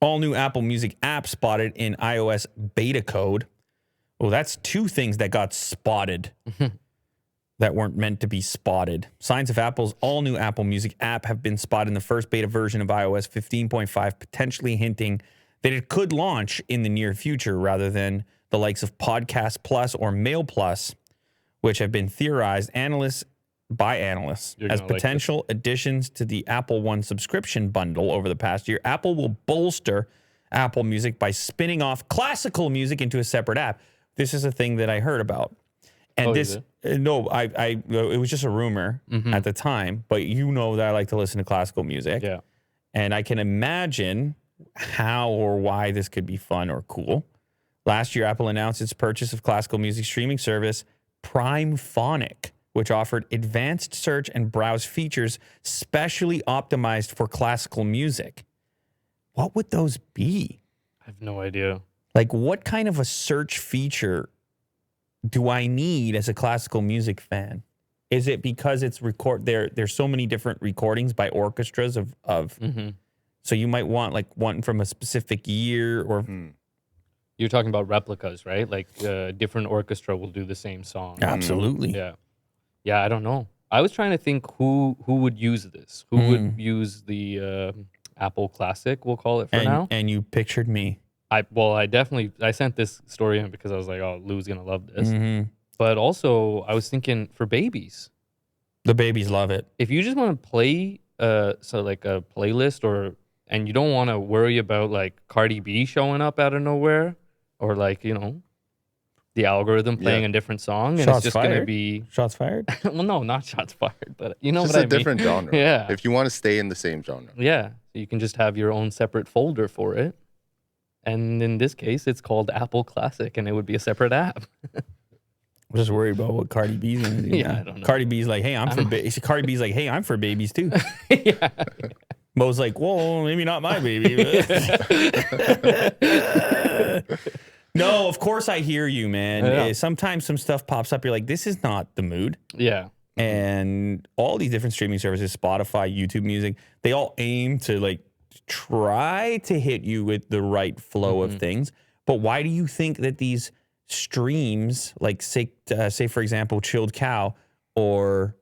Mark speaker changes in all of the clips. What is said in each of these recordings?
Speaker 1: All new Apple Music app spotted in iOS beta code. Well, that's two things that got spotted that weren't meant to be spotted. Signs of Apple's all-new Apple Music app have been spotted in the first beta version of iOS 15.5, potentially hinting that it could launch in the near future rather than the likes of Podcast Plus or Mail Plus, which have been theorized by analysts as potential additions to the Apple One subscription bundle over the past year. Apple will bolster Apple Music by spinning off classical music into a separate app. This is a thing that I heard about. And it was just a rumor at the time, but you know that I like to listen to classical music.
Speaker 2: Yeah.
Speaker 1: And I can imagine how or why this could be fun or cool. Last year, Apple announced its purchase of classical music streaming service Prime Phonic, which offered advanced search and browse features specially optimized for classical music. What would those be?
Speaker 2: I have no idea.
Speaker 1: Like, what kind of a search feature do I need as a classical music fan? Is it because it's there's so many different recordings by orchestras of so you might want like one from a specific year or
Speaker 2: You're talking about replicas, right? Like different orchestra will do the same song.
Speaker 1: Absolutely.
Speaker 2: Yeah, I don't know. I was trying to think who would use this. Who would use the Apple Classic, we'll call it for now.
Speaker 1: And you pictured me.
Speaker 2: I sent this story in because I was like, oh, Lou's going to love this. But also, I was thinking for babies.
Speaker 1: The babies love it.
Speaker 2: If you just want to play like a playlist and you don't want to worry about like Cardi B showing up out of nowhere or like, you know, the algorithm playing a different song and it's just going to be...
Speaker 1: Shots fired?
Speaker 2: Well, no, not shots fired, but you know
Speaker 3: just
Speaker 2: what I mean.
Speaker 3: Just a different genre.
Speaker 2: Yeah.
Speaker 3: If you want to stay in the same genre.
Speaker 2: Yeah. So you can just have your own separate folder for it. And in this case, it's called Apple Classic, and it would be a separate app.
Speaker 1: I'm just worried about what Cardi B's gonna do.
Speaker 2: Yeah, I don't know.
Speaker 1: Cardi B's like, hey, Cardi B's like, hey, I'm for babies too.
Speaker 2: Yeah.
Speaker 1: Mo's like, whoa, maybe not my baby. No, of course I hear you, man.
Speaker 2: Yeah.
Speaker 1: Sometimes some stuff pops up. You're like, this is not the mood.
Speaker 2: Yeah.
Speaker 1: And all these different streaming services, Spotify, YouTube Music, they all aim to like try to hit you with the right flow of things. But why do you think that these streams, like say for example, Chilled Cow or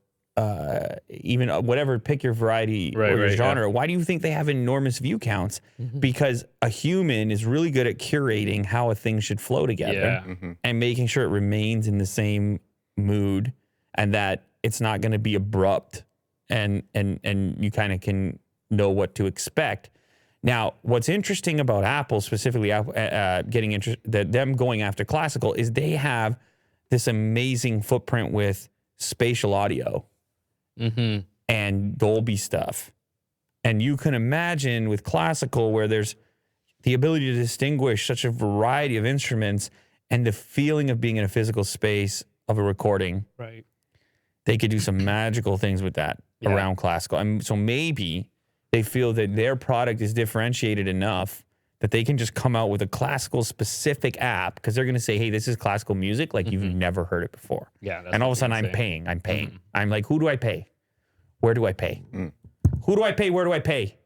Speaker 1: even whatever, pick your variety or your genre, why do you think they have enormous view counts? Because a human is really good at curating how a thing should flow together and making sure it remains in the same mood and that it's not going to be abrupt and you kind of can know what to expect. Now, what's interesting about Apple, specifically them going after classical, is they have this amazing footprint with spatial audio and Dolby stuff. And you can imagine with classical where there's the ability to distinguish such a variety of instruments and the feeling of being in a physical space of a recording.
Speaker 2: Right.
Speaker 1: They could do some magical things with that around classical. And so maybe they feel that their product is differentiated enough that they can just come out with a classical specific app because they're going to say, hey, this is classical music like you've never heard it before.
Speaker 2: Yeah.
Speaker 1: And all of a sudden I'm paying. I'm like, who do I pay? Where do I pay? Who do I pay? Where do I pay?